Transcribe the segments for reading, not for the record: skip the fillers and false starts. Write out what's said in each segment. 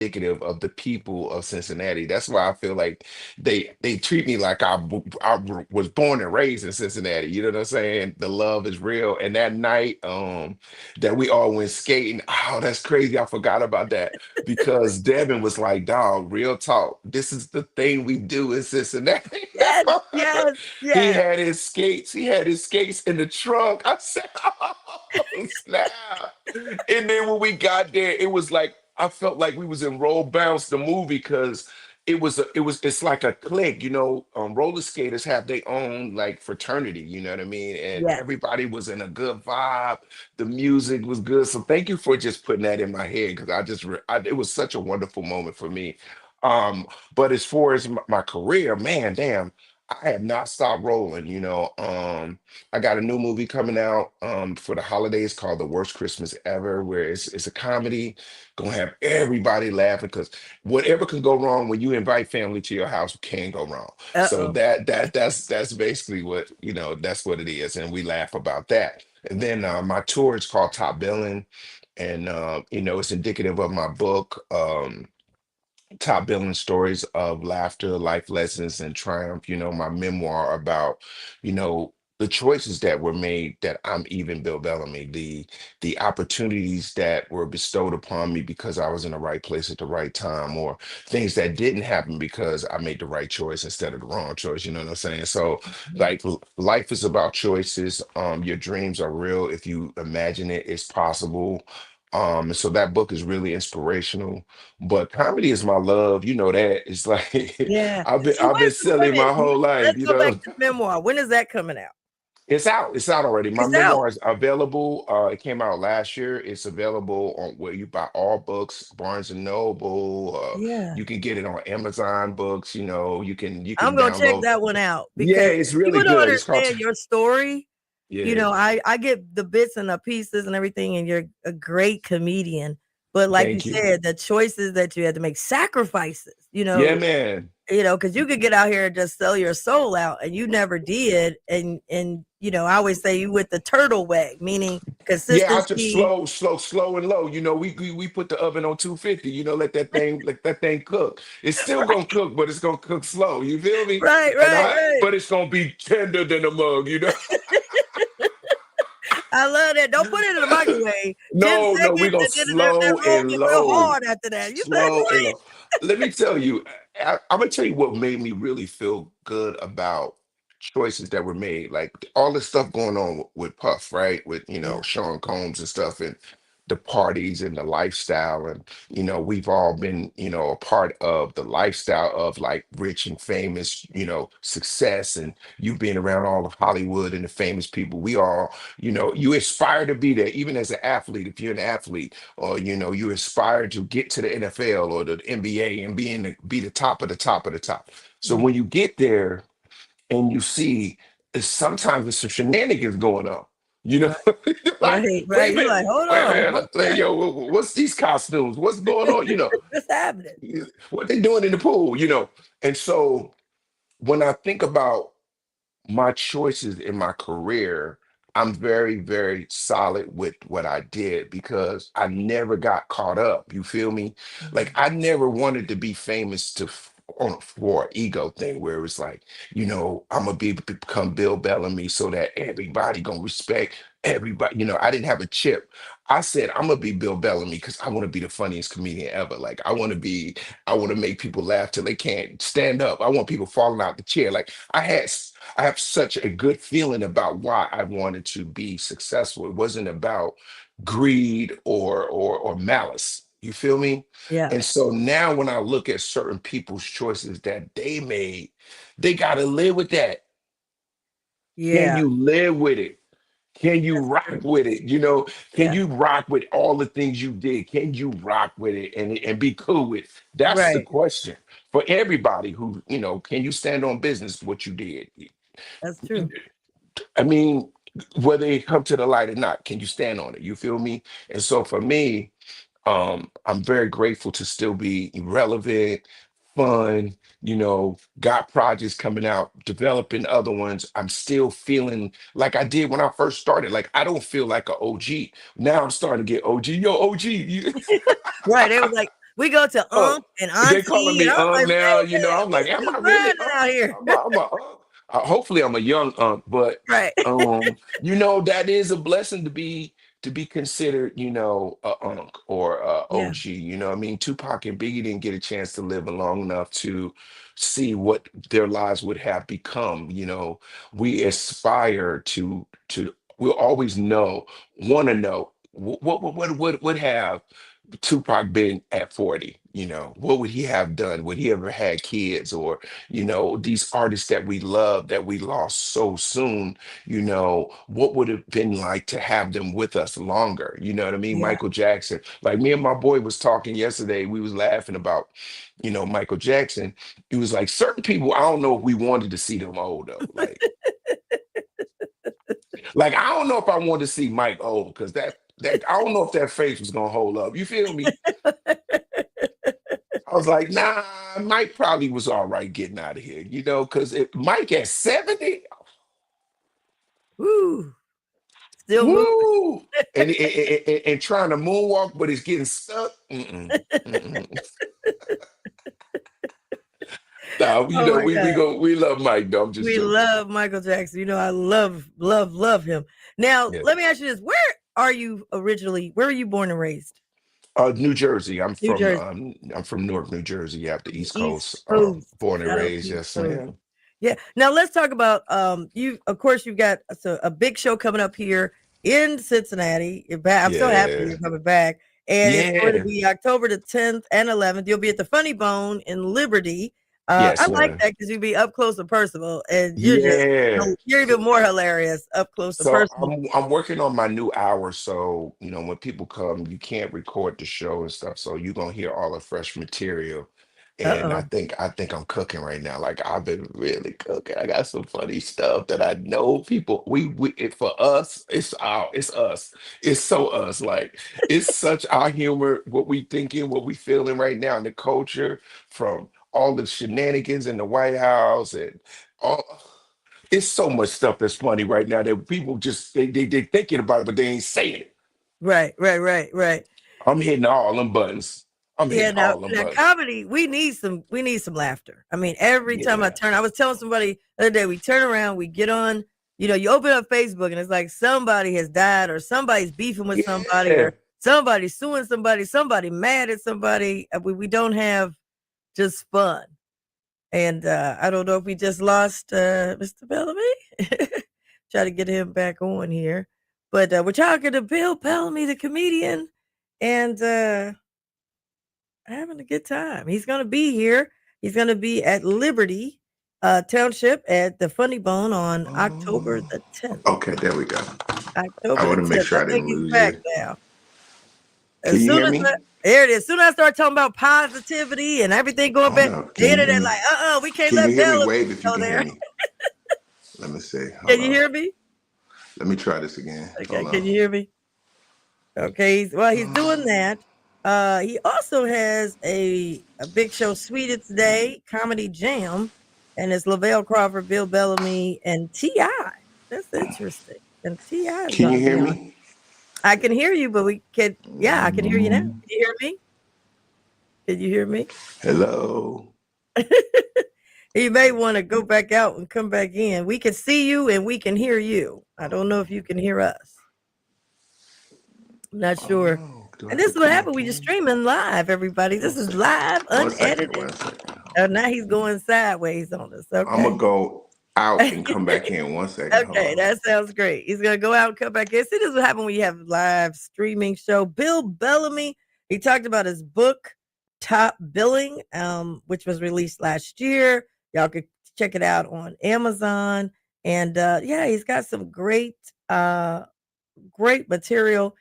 indicative of the people of Cincinnati. That's why I feel like they treat me like I was born and raised in Cincinnati. You know what I'm saying? The love is real. And that night, that we all went skating, oh, that's crazy. I forgot about that because Devin was like, "Dog, real talk. This is the thing we do in Cincinnati." Yes, yes, He yes. had his skates. He had his skates in the trunk. I said, "Oh, snap!" And then when we got there, it was like I felt like we was in Roll Bounce the movie because it's like a clique, roller skaters have their own like fraternity, you know what I mean? And Yes. everybody was in a good vibe. The music was good. So thank you for just putting that in my head because it was such a wonderful moment for me. Um, but as far as my career, man, damn, I have not stopped rolling, I got a new movie coming out for the holidays called The Worst Christmas Ever, where it's a comedy, gonna have everybody laughing because whatever can go wrong when you invite family to your house can go wrong. So Uh-oh. that's basically what that's what it is, and we laugh about that. And then my tour is called Top Billing, and it's indicative of my book. Top billing stories of laughter, life lessons, and triumph. My memoir about, the choices that were made that I'm even Bill Bellamy, the opportunities that were bestowed upon me because I was in the right place at the right time, or things that didn't happen because I made the right choice instead of the wrong choice. You know what I'm saying? So, Mhm. like, life is about choices. Your dreams are real. If you imagine it, it's possible. So that book is really inspirational, but comedy is my love. You know that. It's like Yeah. So I've been wait a selling my minute. whole life, Let's go back to the memoir. When is that coming out? It's out. It's out already. My It's out. memoir is available. It came out last year. It's available on where you buy all books, Barnes and Noble. Yeah. You can get it on Amazon Books. You can I'm gonna check download. that one out Yeah, because it's really people don't good. It's called. understand your story. Yeah. I get the bits and the pieces and everything, and you're a great comedian. But like you Thank you. said, the choices that you had to make, sacrifices, Yeah, man. because you could get out here and just sell your soul out, and you never did. And I always say you with the turtle way, meaning Yeah, I just consistency. slow and low. We put the oven on 250. Let that thing cook. It's still gonna Right, cook, but it's gonna cook slow. You feel me? right, And right, right. but it's gonna be tender than a mug. I love that. Don't put it in the microwave. 10 No, no, we're seconds, gonna and then that slow roll and get real low, hard after that. You say slow and what? low. Let me tell you, I'm gonna tell you what made me really feel good about choices that were made, like all the stuff going on with Puff, right? With Yeah. Sean Combs and stuff, and the parties and the lifestyle, and we've all been a part of the lifestyle of like rich and famous, success, and you being around all of Hollywood and the famous people. We all you aspire to be there, even as an athlete. If you're an athlete, or you aspire to get to the NFL or the NBA and be the top of the top of the top. So Mhm. when you get there and you see, sometimes there's some shenanigans going on. You know, Right, like, right, wait right. a You minute, like, hold wait a on, minute, like, yo, what's these costumes? What's going on? what's happening? What they doing in the pool? And so when I think about my choices in my career, I'm very, very solid with what I did because I never got caught up. You feel me? Like Mhm. I never wanted to be famous for an ego thing where it's like, I'm gonna become Bill Bellamy so that everybody gonna respect everybody. I didn't have a chip. I said I'm gonna be Bill Bellamy because I want to be the funniest comedian ever. Like I want to make people laugh till they can't stand up. I want people falling out the chair. Like I have such a good feeling about why I wanted to be successful. It wasn't about greed or malice. You feel me? Yeah, And so now when I look at certain people's choices that they made, they got to live with that. Can yeah, you live with it? Can you that's rock true. with it? Can Yeah, you rock with all the things you did? Can you rock with it and be cool with it? That's the right. question for everybody can you stand on business what you did? That's true. I mean, whether it come to the light or not, can you stand on it? You feel me? And so for me, I'm very grateful to still be relevant, fun, got projects coming out, developing other ones. I'm still feeling like I did when I first started. Like I don't feel like an OG. Now I'm starting to get OG. Yo, OG. Right. They was like, We go to Oh, and they calling auntie, and me I was like, now. wait a You know, minute, I'm like, it's am too I really grinding out here. I'm a hopefully I'm a young but Right. you know, that is a blessing to be considered, you know, a or a Yeah. OG. You know, what I mean, Tupac and Biggie didn't get a chance to live long enough to see what their lives would have become. You know, we aspire to we'll always want to know what would have Tupac been at 40, you know, what would he have done? Would he ever had kids? Or, you know, these artists that we love that we lost so soon, you know, what would it have been like to have them with us longer? You know what I mean? Yeah. Michael Jackson. Like me and my boy was talking yesterday, we was laughing about, you know, Michael Jackson. It was like certain people, I don't know if we wanted to see them old though. Like I don't know if I wanted to see Mike old because that I don't know if that face was gonna hold up. You feel me? I was like, nah, Mike probably was all right getting out of here, you know, because Mike at 70, Woo. Still moving. woo, and trying to moonwalk, but he's getting stuck. Mm-mm, mm-mm. Nah, you Oh know, my God. we love Mike, though. I'm just We joking. love Michael Jackson. You know, I love him. Now, Yeah. let me ask you this. Where are you originally? Where were you born and raised? New Jersey. New Jersey. I'm from Newark, New Jersey. You have the East East Coast. Coast. Born and Shout out to raised, East yes, Coast. ma'am. Yeah. Now let's talk about you. Of course, you've got a big show coming up here in Cincinnati. You're back. I'm so happy Yeah. you're coming back, and it's going to Yeah. be October the 10th and 11th. You'll be at the Funny Bone in Liberty. I Yes, like ma'am. that because you'll be up close and personal, and Yeah. you're even more hilarious up close and So personal. I'm working on my new hour. So, you know, when people come, you can't record the show and stuff. So you're gonna hear all the fresh material. And Uh-oh. I think I'm cooking right now. Like I've been really cooking. I got some funny stuff that I know people for us, it's us. It's so us. Like it's such our humor, what we thinking, what we feeling right now in the culture from all the shenanigans in the White House and all it's so much stuff that's funny right now that people just they thinking about it, but they ain't saying it. Right. I'm hitting all them buttons. I'm Yeah, hitting now all them now buttons. comedy, we need some laughter. I mean, every time Yeah. I was telling somebody the other day, we turn around, we get on, you open up Facebook and it's like somebody has died or somebody's beefing with somebody Yeah. or somebody's suing somebody, somebody mad at somebody. We don't have just fun. And I don't know if we just lost Mr. Bellamy. Try to get him back on here. But we're talking to Bill Bellamy, the comedian, and having a good time. He's going to be here. He's going to be at Liberty Township at the Funny Bone on October Oh, the 10th. okay, there we go. I October the want to make 10th. sure I I think didn't he's lose back you. now. Can As you soon hear as me? there it is. As soon as I start talking about positivity and everything going Hold back, up. the Can you hear internet me? like, we can't Can you let hear me? Bellamy Wave if you go can hear there. me. Let me see. Can Hold you on. hear me? Let me try this again. Okay, Hold can on. you hear me? Okay, he's doing that. He also has a big show, Sweetest Day Comedy Jam, and it's Lavelle Crawford, Bill Bellamy, and Ti. That's interesting. And Ti is Can going you to be hear on. me? I can hear you, but we can. Yeah, I can hear you now. Can you hear me? Can you hear me? Hello. You may want to go back out and come back in. We can see you and we can hear you. I don't know if you can hear us. I'm not sure. Oh, do I And have this to is what come happened. back We just in? streaming live, everybody. This One is second. live, One second. unedited. One second. Oh, now he's going sideways on us. I'm gonna Okay. go out and come back in. One second. Hold Okay, on. that sounds great. He's gonna go out and come back in. See, this is what happens when you have live streaming show. Bill Bellamy, he talked about his book, Top Billing, which was released last year. Y'all could check it out on Amazon. And yeah, he's got some great material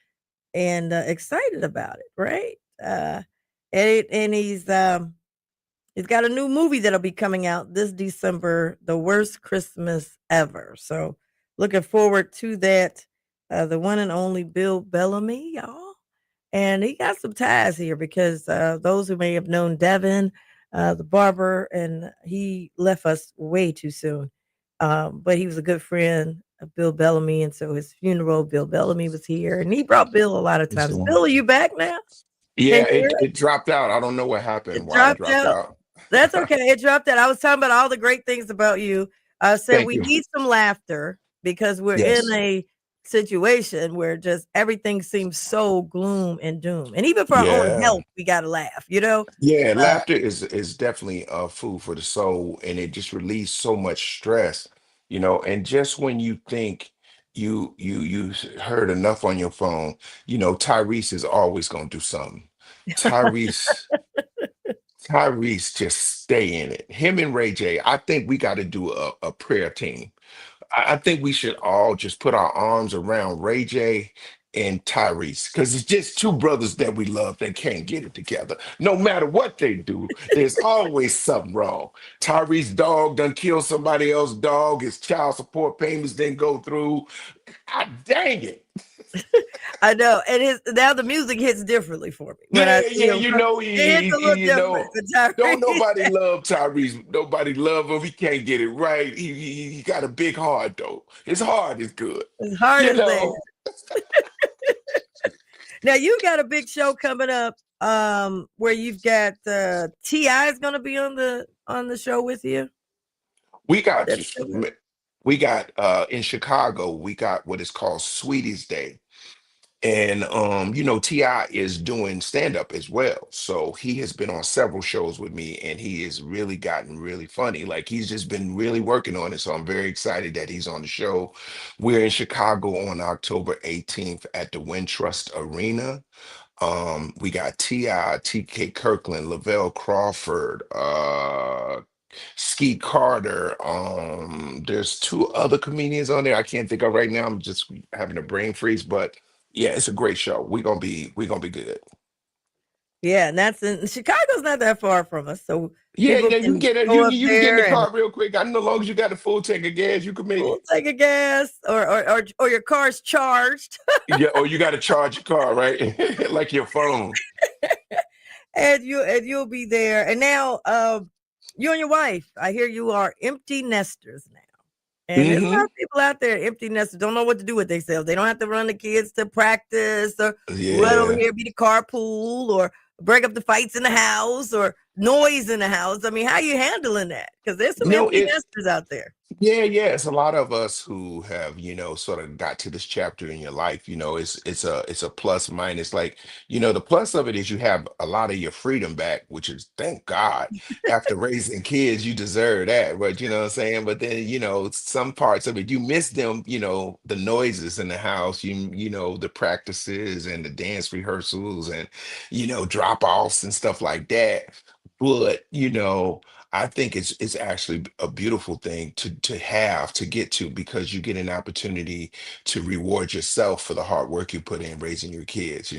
and excited about it, right? And he's got a new movie that'll be coming out this December, The Worst Christmas Ever. So looking forward to that. The one and only Bill Bellamy, y'all. And he got some ties here because those who may have known Devin, the barber, and he left us way too soon. But he was a good friend of Bill Bellamy. And so his funeral, Bill Bellamy was here. And he brought Bill a lot of It's the times. one. Bill, are you back now? Can Yeah, you hear it? it dropped out. I don't know what happened, It why it dropped dropped out. out. That's okay. It dropped out. I was talking about all the great things about you. I said Thank we you. need some laughter because we're in Yes. a situation where just everything seems so gloom and doom. And even for our own Yeah. health, we gotta laugh, you know? Yeah, Uh, laughter is definitely food for the soul, and it just relieves so much stress, and just when you think you heard enough on your phone, Tyrese is always gonna do something. Tyrese Tyrese just stay in it. Him and Ray J, I think we got to do a prayer team. I think we should all just put our arms around Ray J and Tyrese because it's just two brothers that we love that can't get it together. No matter what they do, there's always something wrong. Tyrese dog done kill somebody else's dog. His child support payments didn't go through. God dang it. I know. And his now the music hits differently for me when I Yeah, see yeah, him. It hits a little different for don't Tyrese. nobody love Tyrese. Nobody love him. He can't get it right. He got a big heart though. His heart is good. His heart You is there. know. Now you got a big show coming up where you've got T.I. is gonna be on the show with you. We got That's coming up. we got in Chicago, we got what is called Sweeties Day. And Ti is doing stand up as well, so he has been on several shows with me, and he has really gotten really funny. Like he's just been really working on it, so I'm very excited that he's on the show. We're in Chicago on October 18th at the Wintrust Arena. We got Ti, TK Kirkland, Lavelle Crawford, Skeet Carter. There's two other comedians on there I can't think of right now. I'm just having a brain freeze, but yeah, it's a great show. We're gonna be good. Yeah, and that's in Chicago's not that far from us, so Yeah, people yeah, you can can get it. go up You can get in the there and car real quick. I know, as long as you got a full tank of gas, you can make we'll it. take a gas or your car's charged. Yeah, or you got to charge your car, right? Like your phone. And you'll be there. And now you and your wife, I hear you are empty nesters now. And there's a lot Hmm. of people out there, empty nesters, don't know what to do with themselves. They don't have to run the kids to practice or run over Yeah. here, be the carpool or break up the fights in the house or noise in the house. I mean, how are you handling that? Because there's some empty It nesters out there. Yeah, yeah, it's a lot of us who have, sort of got to this chapter in your life. It's a plus minus. Like, the plus of it is you have a lot of your freedom back, which is thank God. After raising kids, you deserve that. But you know what I'm saying? But then, some parts of it, you miss them, the noises in the house, the practices and the dance rehearsals and, drop-offs and stuff like that. But, I think it's actually a beautiful thing to have to get to because you get an opportunity to reward yourself for the hard work you put in raising your kids.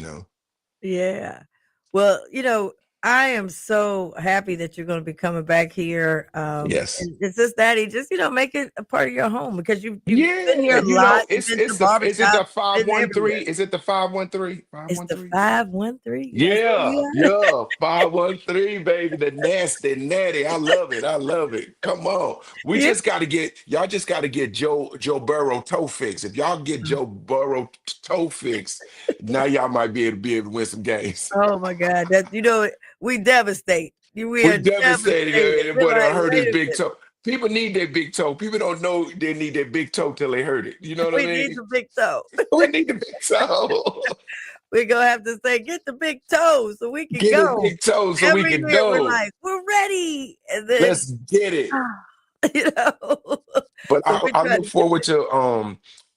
Yeah. Well, I am so happy that you're going to be coming back here. Yes. And it's just that he just, make it a part of your home because you've been here Yeah, a lot. You've it's been to it's the is it barbershops, the five been one three? everywhere. Is it the 513? Five It's one the three? 513. Yes, Yeah, yeah. yeah, 513, baby. The nasty natty. I love it. I love it. Come on. Yeah. Y'all just gotta get Joe Burrow toe fix. If y'all get Joe Burrow toe fix, now y'all might be able to win some games. Oh my God. We devastate. We We are devastated. devastated. That We're boy done like, hurt his wait a big minute. toe. People need their big toe. People don't know they need their big toe till they hurt it. You know what I We need mean? the big toe. We need the big toe. We're gonna have to say, get the big toe so we can Get a go. big toe so we Every can year we're go. like, we're ready. And then Let's get it. you know. But So we I try look to get forward there.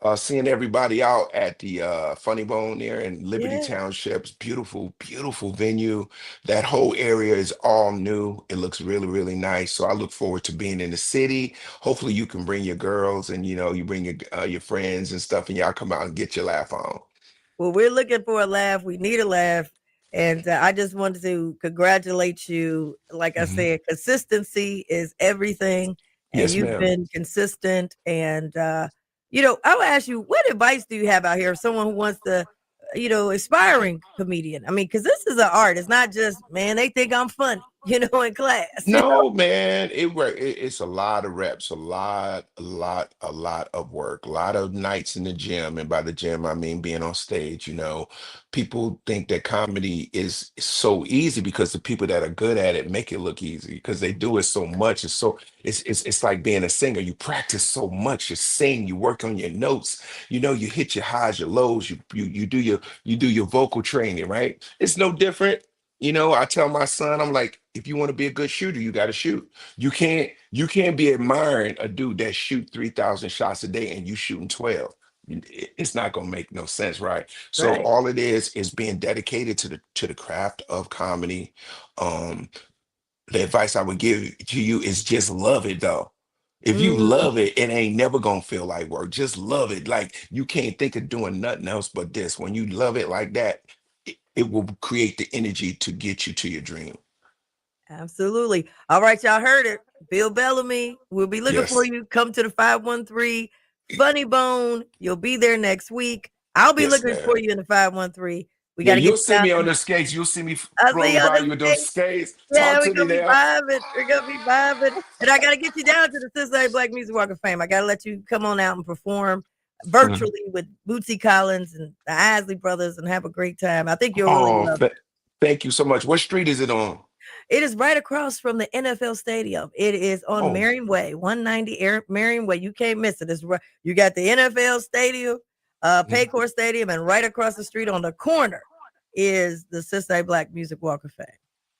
to seeing everybody out at the Funny Bone there in Liberty Yeah. Townships. Beautiful, beautiful venue. That whole area is all new. It looks really, really nice. So I look forward to being in the city. Hopefully you can bring your girls and you bring your friends and stuff and y'all come out and get your laugh on. Well, we're looking for a laugh. We need a laugh. And I just wanted to congratulate you. Like I Mhm. said, consistency is everything. And Yes, you've ma'am. been consistent. And, I will ask you, what advice do you have out here? If someone who wants to, aspiring comedian. I mean, because this is an art. It's not just, man, they think I'm funny. in class. No, man, it's a lot of reps, a lot of work, a lot of nights in the gym. And by the gym, I mean being on stage. People think that comedy is so easy because the people that are good at it make it look easy because they do it so much. It's like being a singer. You practice so much, you sing, you work on your notes, you hit your highs, your lows, you do your vocal training, right? It's no different. I tell my son, I'm like, if you want to be a good shooter, you got to shoot. You can't be admiring a dude that shoot 3,000 shots a day and you shooting 12. It's not gonna make no sense, right? So Right. all it is being dedicated to the craft of comedy. Um, the advice I would give to you is just love it though. If you Mm, love it, it ain't never gonna feel like work. Just love it. Like you can't think of doing nothing else but this. When you love it like that, it will create the energy to get you to your dream. absolutely. All right, y'all heard it. Bill Bellamy, we'll be looking for Yes. you. Come to the 513 Funny Bone. You'll be there next week. I'll be Yes, looking man. for you in the 513. We Yeah, got to get you'll you see down me on to the skates. You'll see me I see you floating on by the you with those stage. skates. Yeah, Talk we're to me gonna be now. vibing. We're gonna be vibing. And I gotta get you down to the Cincinnati Black Music Walk of Fame. I gotta let you come on out and perform Mhm. virtually with Bootsy Collins and the Isley Brothers and have a great time. I think you'll really Oh, love it. thank you so much. What street is it on? It is right across from the NFL Stadium. It is on Oh, Marion Way, 190 Marion Way. You can't miss it. It's right. You got the NFL Stadium, mhm. Paycor Stadium, and right across the street on the corner is the Cincinnati Black Music Walk of Fame.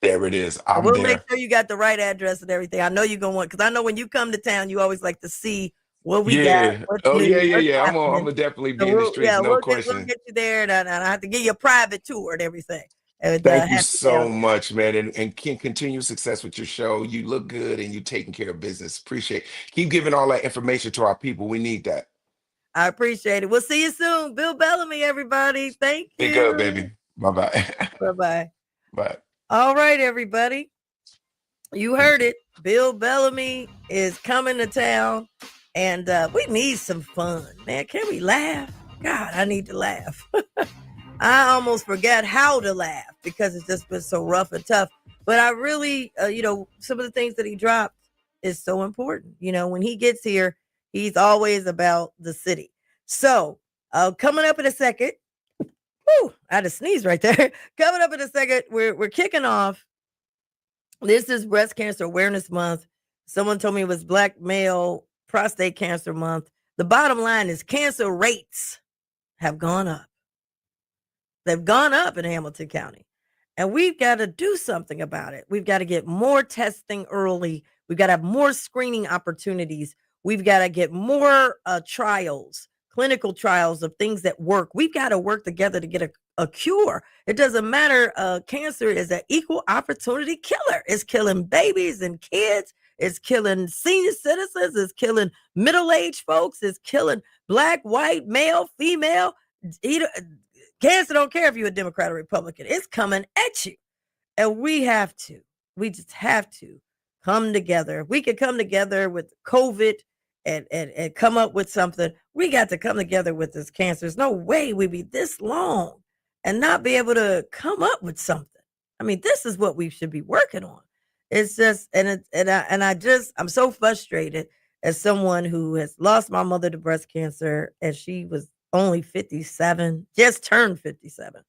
There it is. And I'm we'll make there. sure you got the right address and everything. I know you're gonna want because I know when you come to town, you always like to see what we got, Yeah. what's Oh, yeah, new, yeah, what's yeah. I'm happening. gonna definitely So be in the streets, no we'll question. get you there, and I have to give you a private tour and everything, and Thank you have you down so there. much, man, and can continue success with your show. You look good and you taking care of business. Appreciate. Keep giving all that information to our people. We need that. I appreciate it. We'll see you soon, Bill Bellamy. Everybody, thank Be good, you. baby. Bye bye. Bye bye. Bye. All right, everybody, you heard it. Bill Bellamy is coming to town, and we need some fun, man. Can we laugh? God, I need to laugh. I almost forgot how to laugh because it's just been so rough and tough. But I really, some of the things that he dropped is so important. When he gets here, he's always about the city. So, coming up in a second, whew, I had to sneeze right there. Coming up in a second, we're kicking off. This is Breast Cancer Awareness Month. Someone told me it was Black Male Prostate Cancer Month. The bottom line is cancer rates have gone up. They've gone up in Hamilton County. And we've got to do something about it. We've got to get more testing early. We've got to have more screening opportunities. We've got to get more trials, clinical trials of things that work. We've got to work together to get a cure. It doesn't matter. Cancer is an equal opportunity killer. It's killing babies and kids. It's killing senior citizens. It's killing middle-aged folks. It's killing black, white, male, female. Cancer don't care if you're a Democrat or Republican. It's coming at you. And we just have to come together. If we could come together with COVID and come up with something, we got to come together with this cancer. There's no way we'd be this long and not be able to come up with something. I mean, this is what we should be working on. It's just, I'm so frustrated as someone who has lost my mother to breast cancer, and she was only 57, just turned 57.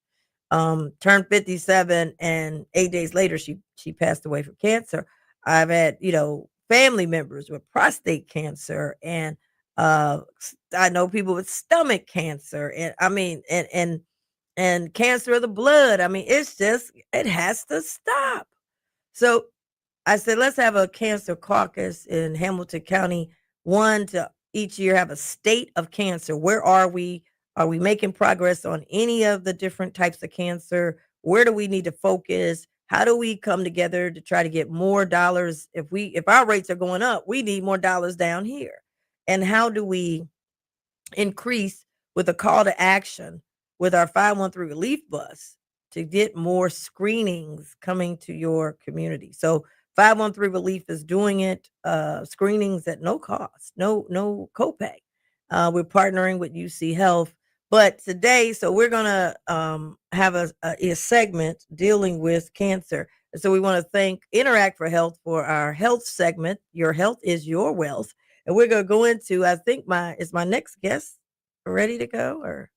Turned 57, and 8 days later she passed away from cancer. I've had, family members with prostate cancer, and I know people with stomach cancer, and I mean, and cancer of the blood. I mean, it has to stop. So I said, let's have a cancer caucus in Hamilton County, one to each year have a state of cancer. Where are we? Are we making progress on any of the different types of cancer? Where do we need to focus? How do we come together to try to get more dollars? If our rates are going up, we need more dollars down here. And how do we increase with a call to action with our 513 relief bus to get more screenings coming to your community. So 513 relief is doing it, screenings at no cost, no copay. We're partnering with UC Health. But today, so we're gonna have a segment dealing with cancer. So we want to thank Interact for Health for our health segment. Your health is your wealth. And we're going to go into, I think my next guest ready to go, or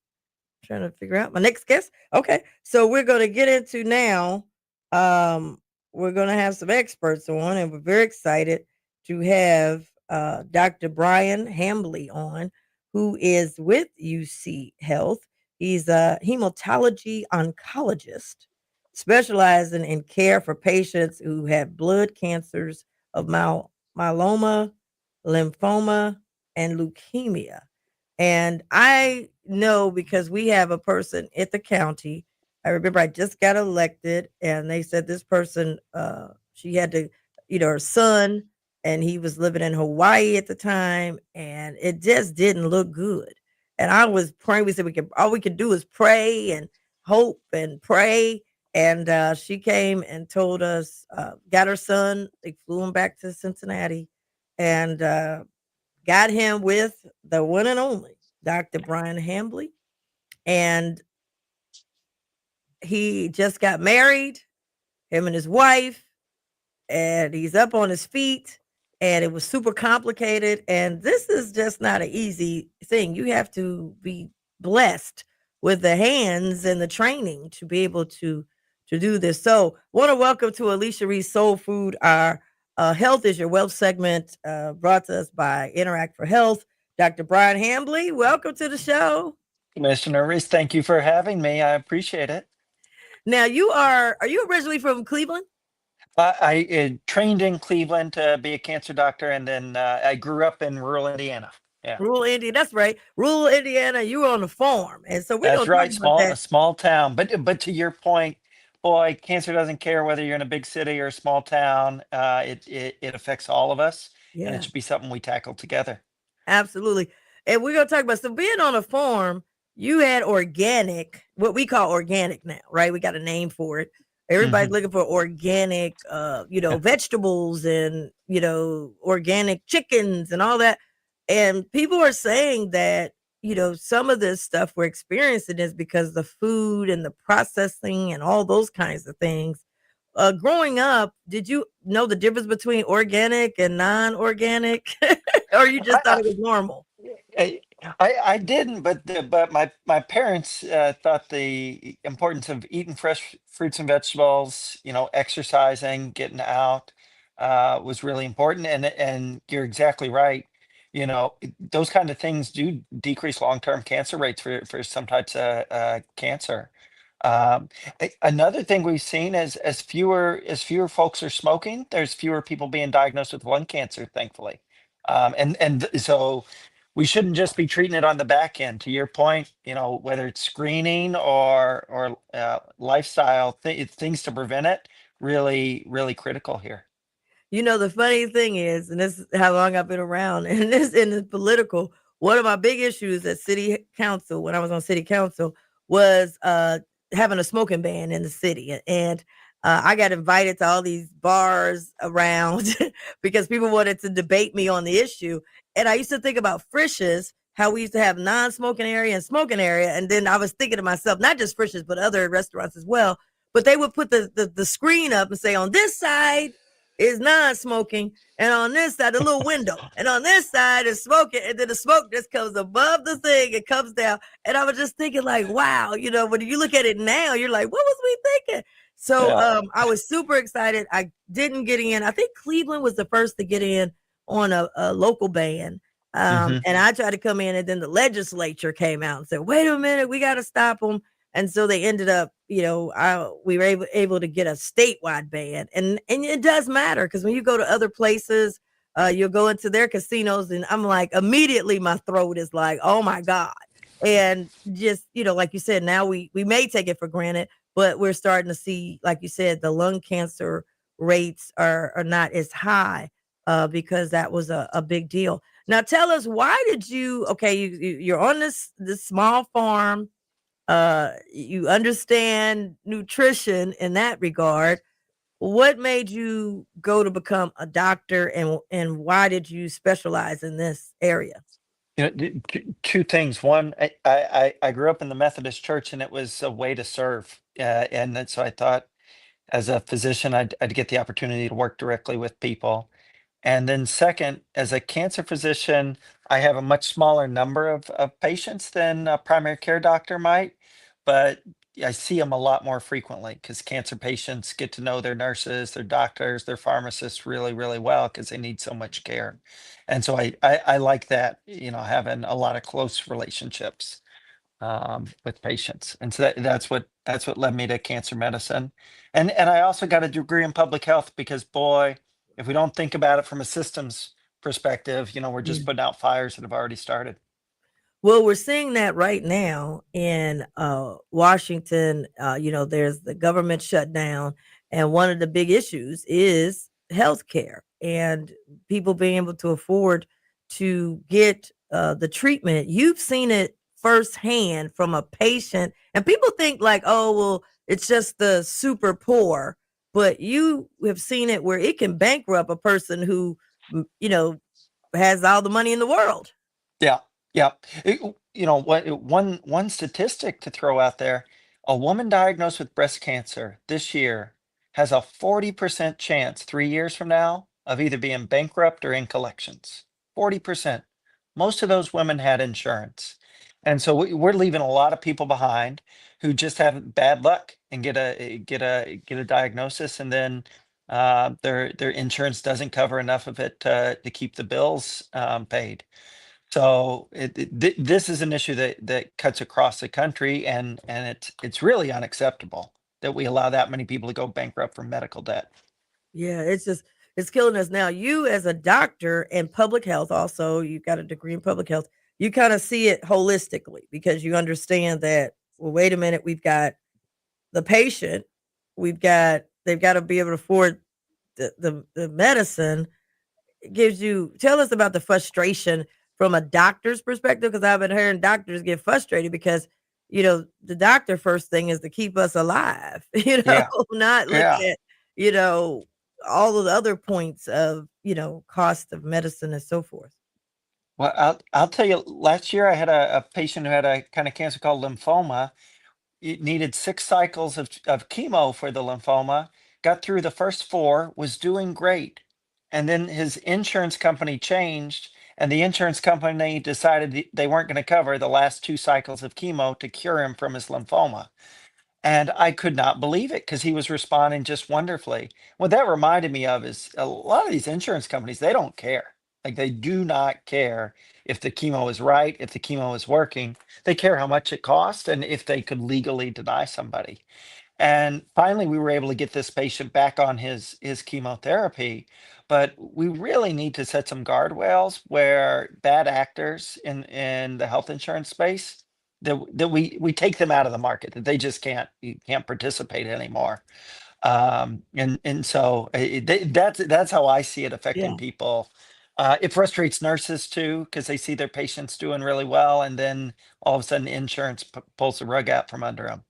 trying to figure out my next guest. Okay. So we're going to get into now. Um, we're going to have some experts on, and we're very excited to have Dr. Bryan Hambley on, who is with UC Health. He's a hematology oncologist specializing in care for patients who have blood cancers of myeloma, lymphoma, and leukemia. And I know because we have a person at the county. I remember I just got elected and they said this person, she had to, her son, and he was living in Hawaii at the time, and it just didn't look good. And I was praying. We said all we could do is pray and hope and pray. And she came and told us, got her son, they flew him back to Cincinnati, and got him with the one and only Dr. Bryan Hambley. And he just got married, him and his wife, and he's up on his feet. And it was super complicated. And this is just not an easy thing. You have to be blessed with the hands and the training to be able to do this. So, want to welcome to Alicia Reece Soul Food, our Health is Your Wealth segment, brought to us by Interact for Health. Dr. Bryan Hambley, welcome to the show. Commissioner Reese, thank you for having me. I appreciate it. Now, are you originally from Cleveland? I trained in Cleveland to be a cancer doctor, and then I grew up in rural Indiana. Yeah, Rural Indiana, that's right. Rural Indiana, you were on the farm. And so we're that's going to talk right. about that. A small town. But to your point, boy, cancer doesn't care whether you're in a big city or a small town. It affects all of us, and it Yeah. should be something we tackle together. Absolutely. And we're going to talk about, so being on a farm, you had organic, what we call organic now, right? We got a name for it. Everybody's Mhm. looking for organic, vegetables and, organic chickens and all that. And people are saying that, some of this stuff we're experiencing is because the food and the processing and all those kinds of things. Growing up, did you know the difference between organic and non-organic? Or you just thought I, it was normal? I, I didn't, but my parents thought the importance of eating fresh fruits and vegetables, exercising, getting out, was really important. And you're exactly right. Those kind of things do decrease long-term cancer rates for some types of cancer. Um, Another thing we've seen is as fewer folks are smoking, there's fewer people being diagnosed with lung cancer, thankfully. So we shouldn't just be treating it on the back end. To your point, whether it's screening or lifestyle things to prevent it, really, really critical here. The funny thing is, and this is how long I've been around, and this in the political, one of my big issues at city council when I was on city council was having a smoking ban in the city. And I got invited to all these bars around because people wanted to debate me on the issue. And I used to think about Frisch's, how we used to have non-smoking area and smoking area. And then I was thinking to myself, not just Frisch's, but other restaurants as well. But they would put the screen up and say, on this side is non-smoking, and on this side, the little window, and on this side is smoking, and then the smoke just comes above the thing and comes down. And I was just thinking, like, wow, when you look at it now, you're like, what was we thinking? So Yeah. I was super excited. I didn't get in. I think Cleveland was the first to get in on a local ban. Hmm. And I tried to come in, and then the legislature came out and said, wait a minute, we got to stop them. And so they ended up, we were able to get a statewide ban, and it does matter because when you go to other places, you'll go into their casinos, and I'm like, immediately my throat is like, oh my god, and just like you said, now we may take it for granted, but we're starting to see, like you said, the lung cancer rates are not as high because that was a big deal. Now, tell us, why did you? Okay, you're on this small farm, you understand nutrition in that regard. What made you go to become a doctor, and why did you specialize in this area? Two things. One, I grew up in the Methodist church, and it was a way to serve, and so I thought as a physician, I'd get the opportunity to work directly with people. And then second, as a cancer physician, I have a much smaller number of patients than a primary care doctor might, but I see them a lot more frequently because cancer patients get to know their nurses, their doctors, their pharmacists really, really well because they need so much care. And so I like that, having a lot of close relationships with patients. And so that's what led me to cancer medicine. And I also got a degree in public health because boy, if we don't think about it from a systems perspective, we're Yeah. just putting out fires that have already started. Well, we're seeing that right now in Washington. There's the government shutdown, and one of the big issues is healthcare and people being able to afford to get the treatment. You've seen it firsthand from a patient, and people think like, oh, well, it's just the super poor, but you have seen it where it can bankrupt a person who, has all the money in the world. Yeah, yeah. One statistic to throw out there, a woman diagnosed with breast cancer this year has a 40% chance 3 years from now of either being bankrupt or in collections. 40%. Most of those women had insurance. And so we're leaving a lot of people behind who just have bad luck and get a diagnosis, and then their insurance doesn't cover enough of it to keep the bills paid. So this is an issue that cuts across the country, and it's really unacceptable that we allow that many people to go bankrupt from medical debt. Yeah, it's killing us now. You as a doctor in public health, also you got a degree in public health. You kind of see it holistically because you understand that. Well, wait a minute, we've got the patient, they've got to be able to afford the medicine. It gives you tell us about the frustration from a doctor's perspective because I've been hearing doctors get frustrated because the doctor first thing is to keep us alive, Yeah, not look yeah. at you know all of the other points of cost of medicine and so forth. Well, I'll tell you, last year I had a patient who had a kind of cancer called lymphoma. It needed 6 cycles of chemo for the lymphoma, got through the first four, was doing great. And then his insurance company changed, and the insurance company decided they weren't going to cover the last 2 cycles of chemo to cure him from his lymphoma. And I could not believe it because he was responding just wonderfully. What that reminded me of is a lot of these insurance companies, they don't care. Like they do not care if the chemo is right, if the chemo is working. They care how much it costs and if they could legally deny somebody. And finally, we were able to get this patient back on his chemotherapy. But we really need to set some guardrails where bad actors in the health insurance space that we take them out of the market, that they just can't participate anymore. And so that's how I see it Yeah. affecting people. It frustrates nurses too because they see their patients doing really well, and then all of a sudden insurance pulls the rug out from under them.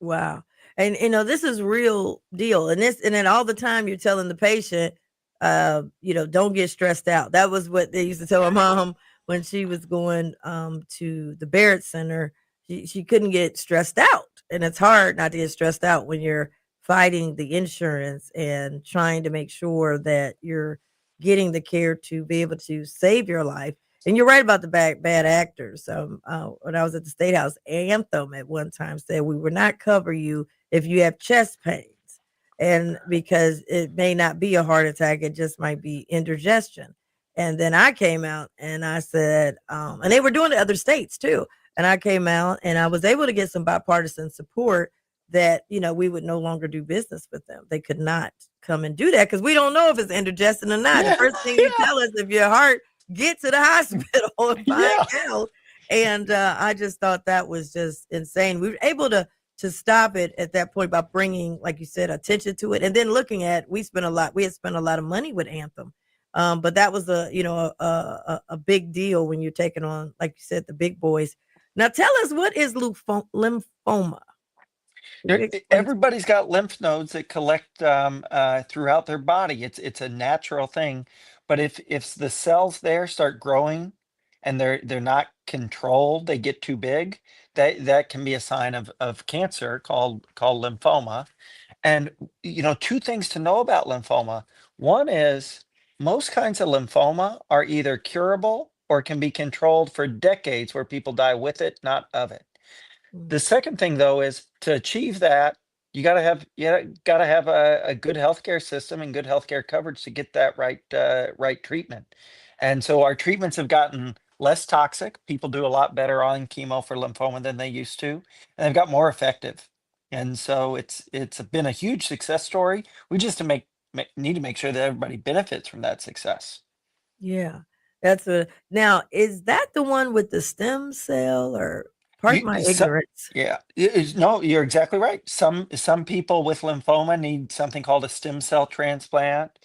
Wow. And this is real deal. And then all the time you're telling the patient, don't get stressed out. That was what they used to tell my mom when she was going to the Barrett Center. She couldn't get stressed out. And it's hard not to get stressed out when you're fighting the insurance and trying to make sure that you're getting the care to be able to save your life. And you're right about the bad actors. When I was at the State House, Anthem at one time said we would not cover you if you have chest pains, and because it may not be a heart attack, it just might be indigestion. And then I came out and I said, and they were doing it in other states too. And I came out and I was able to get some bipartisan support that we would no longer do business with them. They could not come and do that because we don't know if it's indigestion or not. The Yeah, first thing you tell us if your heart get to the hospital and find yeah. out. And I just thought that was just insane. We were able to stop it at that point by bringing, like you said, attention to it, and then looking at we had spent a lot of money with Anthem, but that was a big deal when you're taking on, like you said, the big boys. Now tell us, what is lymphoma? Can you explain to Everybody's got lymph nodes that collect throughout their body. It's a natural thing, but if the cells there start growing and they're not controlled, they get too big. That can be a sign of cancer called lymphoma. And, two things to know about lymphoma. One is most kinds of lymphoma are either curable or can be controlled for decades where people die with it, not of it. Mm. The second thing, though, is to achieve that, you gotta have a good healthcare system and good healthcare coverage to get that right treatment. And so our treatments have gotten less toxic. People do a lot better on chemo for lymphoma than they used to, and they've got more effective. And so it's been a huge success story. We just need to make sure that everybody benefits from that success. Yeah. That's a now, is that the one with the stem cell or pardon my So, ignorance? yeah, no, you're exactly right. Some people with lymphoma need something called a stem cell transplant.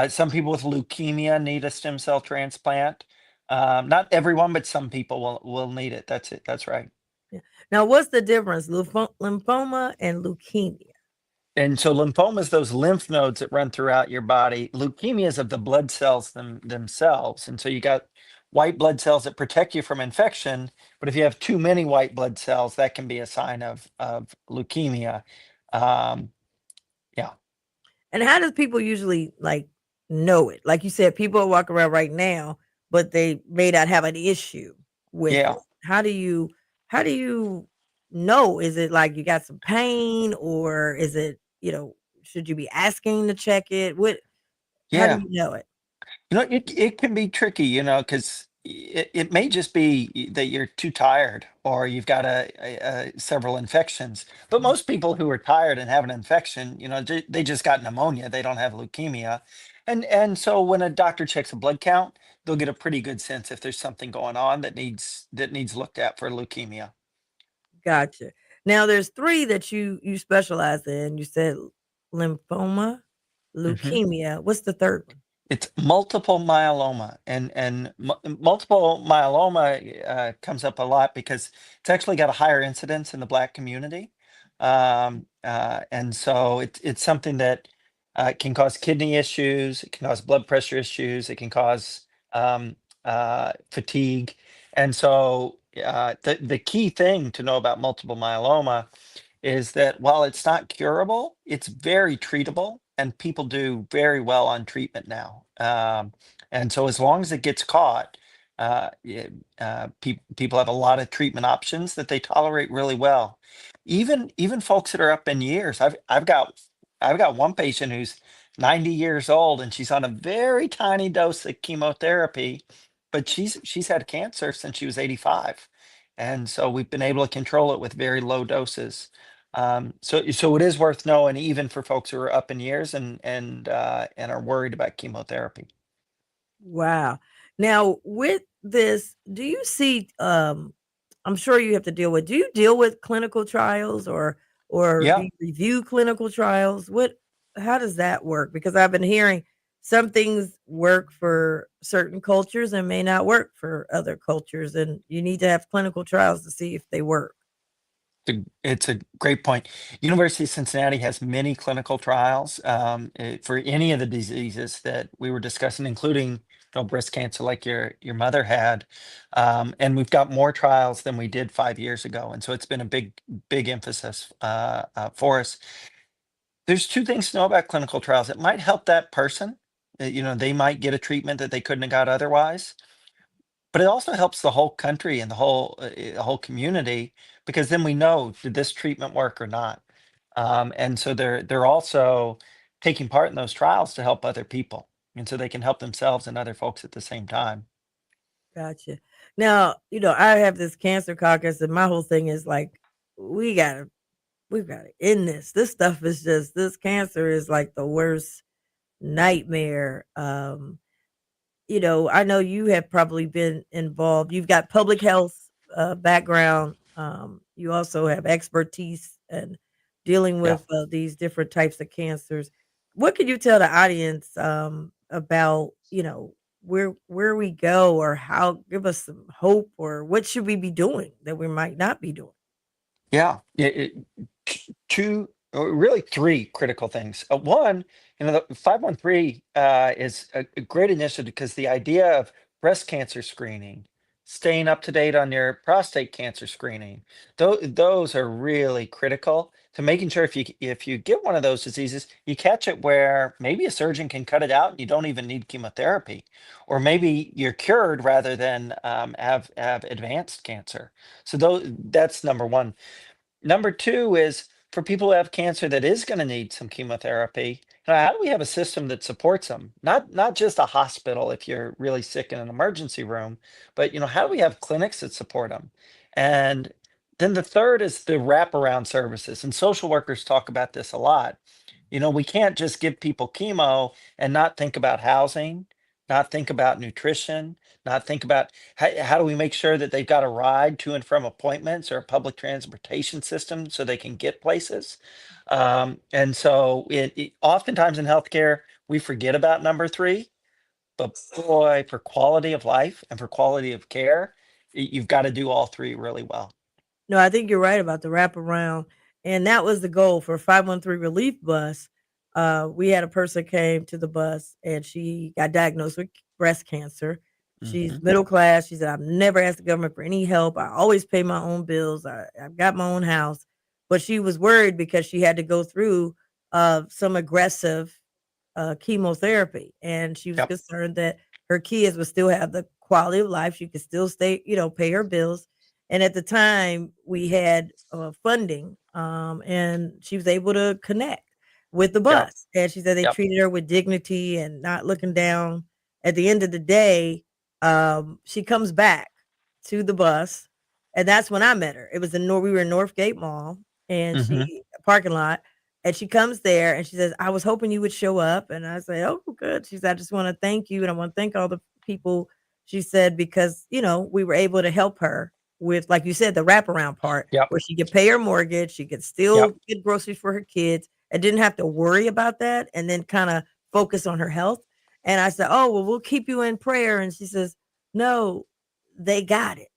Some people with leukemia need a stem cell transplant. Not everyone, but some people will need it. That's it. That's right. Yeah. Now, what's the difference? Lymphoma and leukemia. And so lymphoma is those lymph nodes that run throughout your body. Leukemia is of the blood cells themselves. And so you got white blood cells that protect you from infection. But if you have too many white blood cells, that can be a sign of leukemia. Um, yeah, And how does people usually like know it? Like you said, people are walking around right now, but they may not have an issue with yeah, it. How do you know? Is it like you got some pain or is it, should you be asking to check it? How do yeah. you know it? It can be tricky, because it may just be that you're too tired or you've got several infections. But Mm. most people who are tired and have an infection, they just got pneumonia. They don't have leukemia. And so when a doctor checks a blood count, they'll get a pretty good sense if there's something going on that needs looked at for leukemia. Gotcha. Now there's 3 that you specialize in. You said lymphoma, hmm leukemia. What's the 3rd one? It's multiple myeloma, and multiple myeloma comes up a lot because it's actually got a higher incidence in the Black community, and so it's something that can cause kidney issues, it can cause blood pressure issues, it can cause fatigue, and so the key thing to know about multiple myeloma is that while it's not curable, it's very treatable, and people do very well on treatment now. And so, as long as it gets caught, people have a lot of treatment options that they tolerate really well. Even folks that are up in years. I've got one patient who's 90 years old, and she's on a very tiny dose of chemotherapy, but she's had cancer since she was 85. And so we've been able to control it with very low doses. So it is worth knowing, even for folks who are up in years and are worried about chemotherapy. Wow. Now, with this, do you see I'm sure you have to deal with do you deal with clinical trials or do Yeah, you review clinical trials? How does that work? Because I've been hearing some things work for certain cultures and may not work for other cultures and you need to have clinical trials to see if they work. it's a great point. University of Cincinnati has many clinical trials for any of the diseases that we were discussing, including breast cancer, like your mother had. And we've got more trials than we did 5 years ago, and so it's been a big emphasis for us. There's two things to know about clinical trials. It might help that person. They might get a treatment that they couldn't have got otherwise. But it also helps the whole country and the whole community, because then we know, did this treatment work or not? And so they're also taking part in those trials to help other people, and so they can help themselves and other folks at the same time. Gotcha. Now, I have this cancer caucus and my whole thing is like we gotta we've got to end this. This stuff is just this cancer is like the worst nightmare. I know you have probably been involved. You've got public health background. You also have expertise in dealing Yeah. with these different types of cancers. What could you tell the audience about, where we go or how give us some hope or what should we be doing that we might not be doing? Yeah. Two, or really three critical things. One, the 513 is a great initiative because the idea of breast cancer screening, staying up to date on your prostate cancer screening, those are really critical. So making sure if you get one of those diseases, you catch it where maybe a surgeon can cut it out and you don't even need chemotherapy, or maybe you're cured rather than have advanced cancer. So that's number one. Number two is for people who have cancer that is going to need some chemotherapy. How do we have a system that supports them? Not just a hospital if you're really sick in an emergency room, but how do we have clinics that support them? And then the third is the wraparound services, and social workers talk about this a lot. We can't just give people chemo and not think about housing, not think about nutrition, not think about how do we make sure that they've got a ride to and from appointments or a public transportation system so they can get places. And so oftentimes in healthcare, we forget about number three, but boy, for quality of life and for quality of care, you've got to do all three really well. No, I think you're right about the wraparound, and that was the goal for 513 Relief Bus. We had a person came to the bus, and she got diagnosed with breast cancer. She's Hmm. middle class. She said, "I've never asked the government for any help. I always pay my own bills. I've got my own house." But she was worried because she had to go through some aggressive chemotherapy, and she was Yep. concerned that her kids would still have the quality of life. She could still stay, pay her bills. And at the time, we had funding, and she was able to connect with the Yep. bus. And she said they Yep. treated her with dignity and not looking down. At the end of the day, she comes back to the bus, and that's when I met her. It was we were in Northgate Mall, and Hmm. she parking lot, and she comes there and she says, "I was hoping you would show up." And I say, "Oh, good." She said, "I just want to thank you, and I want to thank all the people." She said, because we were able to help her with, like you said, the wraparound part Yep. where she could pay her mortgage, she could Yep. still get groceries for her kids and didn't have to worry about that, and then kind of focus on her health. And I said, "Oh, well, we'll keep you in prayer." And she says, "No, they got it.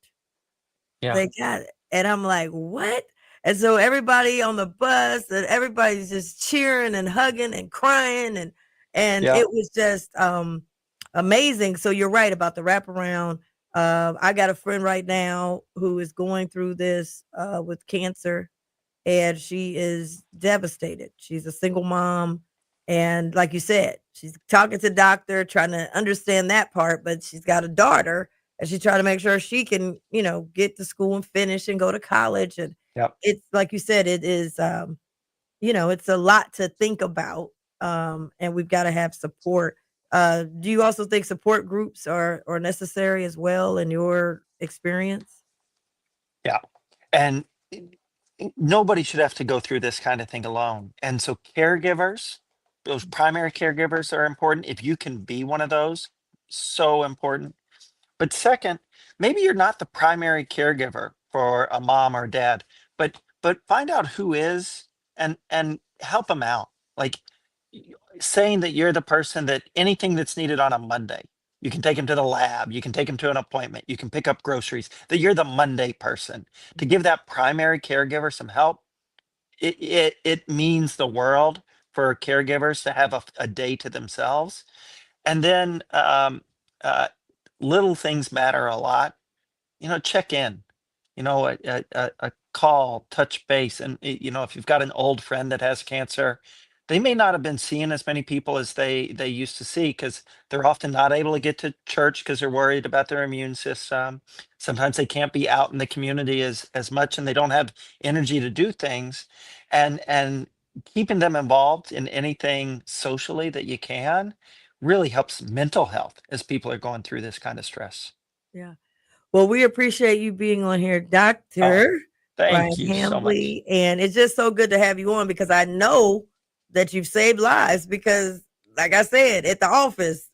Yeah. They got it." And I'm like, "What?" And so everybody on the bus and everybody's just cheering and hugging and crying, and Yeah. it was just amazing. So you're right about the wraparound. I got a friend right now who is going through this with cancer, and she is devastated. She's a single mom, and like you said, she's talking to doctor, trying to understand that part, but she's got a daughter, and she's trying to make sure she can, get to school and finish and go to college. And Yep. it's like you said, it is, it's a lot to think about, and we've got to have support. Do you also think support groups are necessary as well in your experience? Yeah. And nobody should have to go through this kind of thing alone. And so caregivers, those primary caregivers are important. If you can be one of those, so important. But second, maybe you're not the primary caregiver for a mom or dad, but find out who is and help them out. Like saying that you're the person that anything that's needed on a Monday, you can take them to the lab, you can take them to an appointment, you can pick up groceries, that you're the Monday person to give that primary caregiver some help. It means the world for caregivers to have a day to themselves. And then uh, little things matter a lot. Check in, a call, touch base. And, if you've got an old friend that has cancer, they may not have been seeing as many people as they used to see because they're often not able to get to church because they're worried about their immune system. Sometimes they can't be out in the community as much and they don't have energy to do things. And keeping them involved in anything socially that you can really helps mental health as people are going through this kind of stress. Yeah. Well, we appreciate you being on here, Oh, Dr. thank Bryan you so much. Hambley, and it's just so good to have you on because I know that you've saved lives because, like I said, at the office,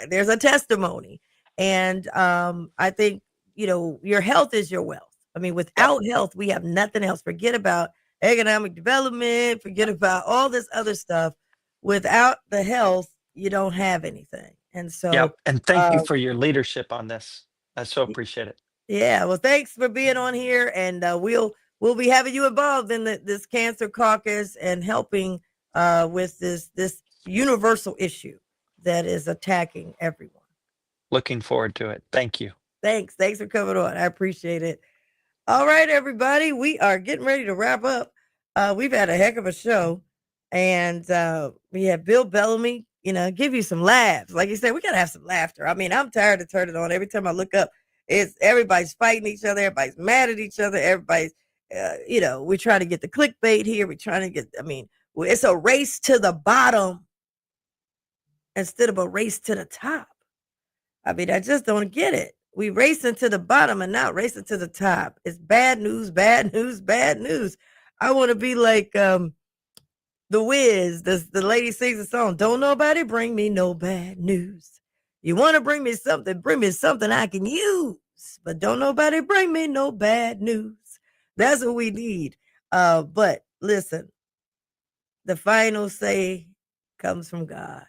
there's a testimony. And I think, your health is your wealth. I mean, Yep. without health, we have nothing else. Forget about economic development, forget about all this other stuff. Without the health, you don't have anything. And so, Yep. And thank you uh, for your leadership on this. I so appreciate it. yeah, well, thanks for being on here, and we'll be having you involved in this cancer caucus and helping with this universal issue that is attacking everyone. Looking forward to it. Thank you. Thanks for coming on. I appreciate it. All right, everybody, we are getting ready to wrap up. We've had a heck of a show, and we had Bill Bellamy. Give you some laughs. Like you said, we gotta have some laughter. I mean, I'm tired of turning on. Every time I look up, it's everybody's fighting each other. Everybody's mad at each other. Everybody's, we're trying to get the clickbait here. We're trying to get. I mean, it's a race to the bottom instead of a race to the top. I mean, I just don't get it. We racing to the bottom and not racing to the top. It's bad news, bad news, bad news. I want to be like The Wiz. The lady sings a song. Don't nobody bring me no bad news. You want to bring me something I can use. But don't nobody bring me no bad news. That's what we need. But listen, the final say comes from God.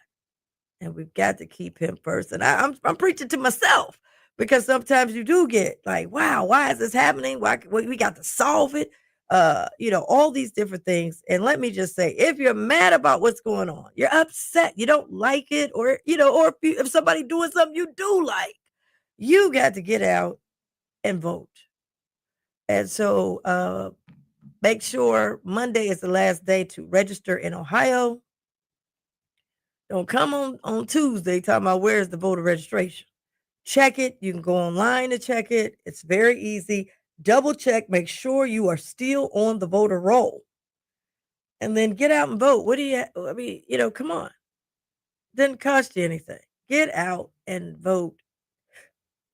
And we've got to keep him first. And I'm preaching to myself, because sometimes you do get like, wow, why is this happening? Why we got to solve it? All these different things. And let me just say, if you're mad about what's going on, you're upset, you don't like it, or if somebody doing something you do like, you got to get out and vote. And so make sure Monday is the last day to register in Ohio. Don't come on Tuesday talking about where's the voter registration. Check it. You can go online to check it. It's very easy. Double check. Make sure you are still on the voter roll. And then get out and vote. Come on. Didn't cost you anything. Get out and vote.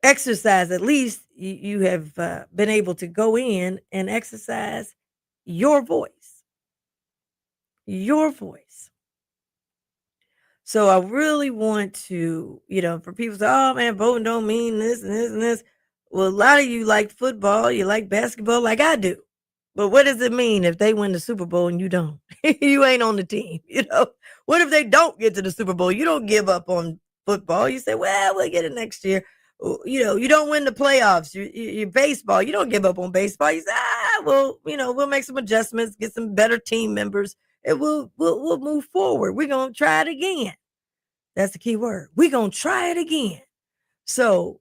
Exercise. At least you have been able to go in and exercise your voice. Your voice. So I really want to, for people to say, oh man, voting don't mean this and this and this. Well, a lot of you like football, you like basketball like I do. But what does it mean if they win the Super Bowl and you don't? You ain't on the team, What if they don't get to the Super Bowl? You don't give up on football. You say, well, we'll get it next year. You don't win the playoffs. You baseball, you don't give up on baseball. You say, we'll make some adjustments, get some better team members, and we'll move forward. We're gonna try it again. That's the key word. We're gonna try it again. So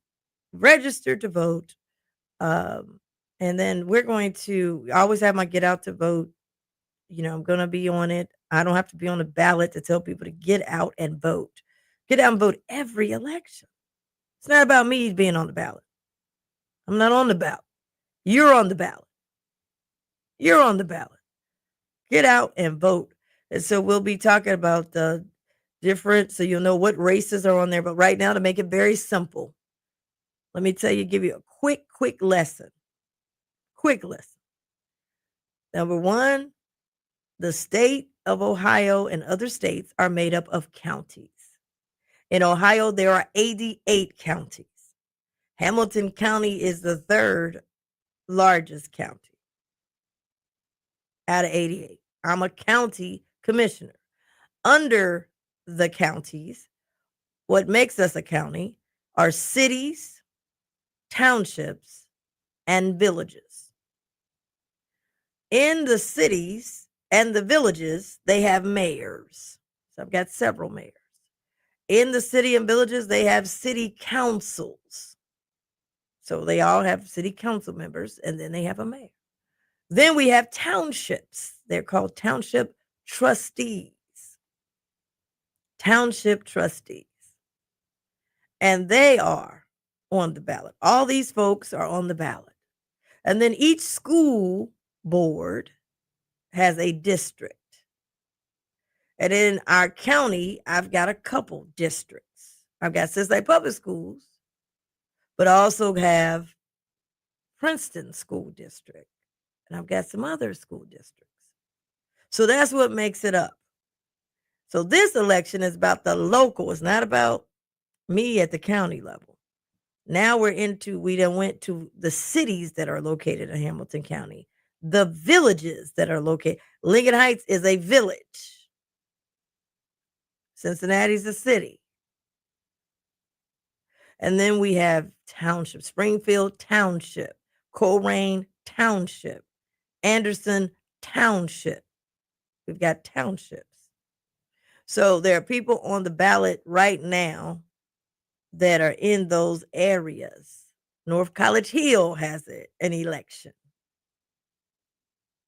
register to vote. And then we're going to I always have my get out to vote. I'm gonna be on it. I don't have to be on the ballot to tell people to get out and vote. Get out and vote every election. It's not about me being on the ballot. I'm not on the ballot. You're on the ballot. You're on the ballot. Get out and vote. And so we'll be talking about the different, so you'll know what races are on there. But right now, to make it very simple, let me give you a quick lesson. Quick lesson. Number one, the state of Ohio and other states are made up of counties. In Ohio, there are 88 counties. Hamilton County is the third largest county out of 88. I'm a county commissioner. Under the counties, what makes us a county are cities, townships, and villages. In the cities and the villages, they have mayors. So I've got several mayors. In the city and villages, they have city councils. So they all have city council members, and then they have a mayor. Then we have townships. They're called township trustees. Township trustees. And they are on the ballot. All these folks are on the ballot. And then each school board has a district. And in our county, I've got a couple districts. I've got Cincinnati Public Schools, but I also have Princeton School District. And I've got some other school districts. So that's what makes it up. So this election is about the local. It's not about me at the county level. Now we then went to the cities that are located in Hamilton County, the villages that are located. Lincoln Heights is a village. Cincinnati's a city. And then we have township, Springfield Township, Coleraine Township, Anderson Township. We've got townships. So there are people on the ballot right now that are in those areas. North College Hill has an election.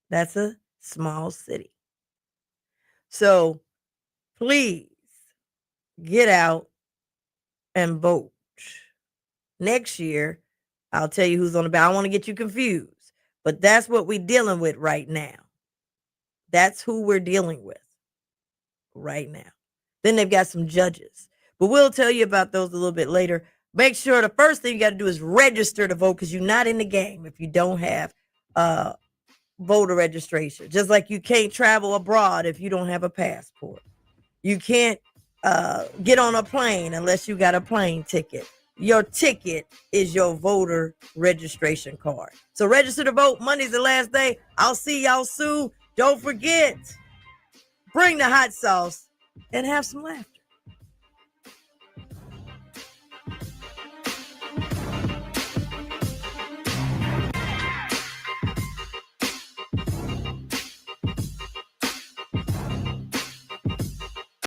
That's a small city. So please get out and vote. Next year, I'll tell you who's on the ballot. I don't want to get you confused, but that's what we're dealing with right now. That's who we're dealing with right now. Then they've got some judges, but we'll tell you about those a little bit later. Make sure the first thing you got to do is register to vote, because you're not in the game if you don't have voter registration. Just like you can't travel abroad if you don't have a passport. You can't get on a plane unless you got a plane ticket. Your ticket is your voter registration card. So register to vote. Monday's the last day. I'll see y'all soon. Don't forget, bring the hot sauce and have some laughter.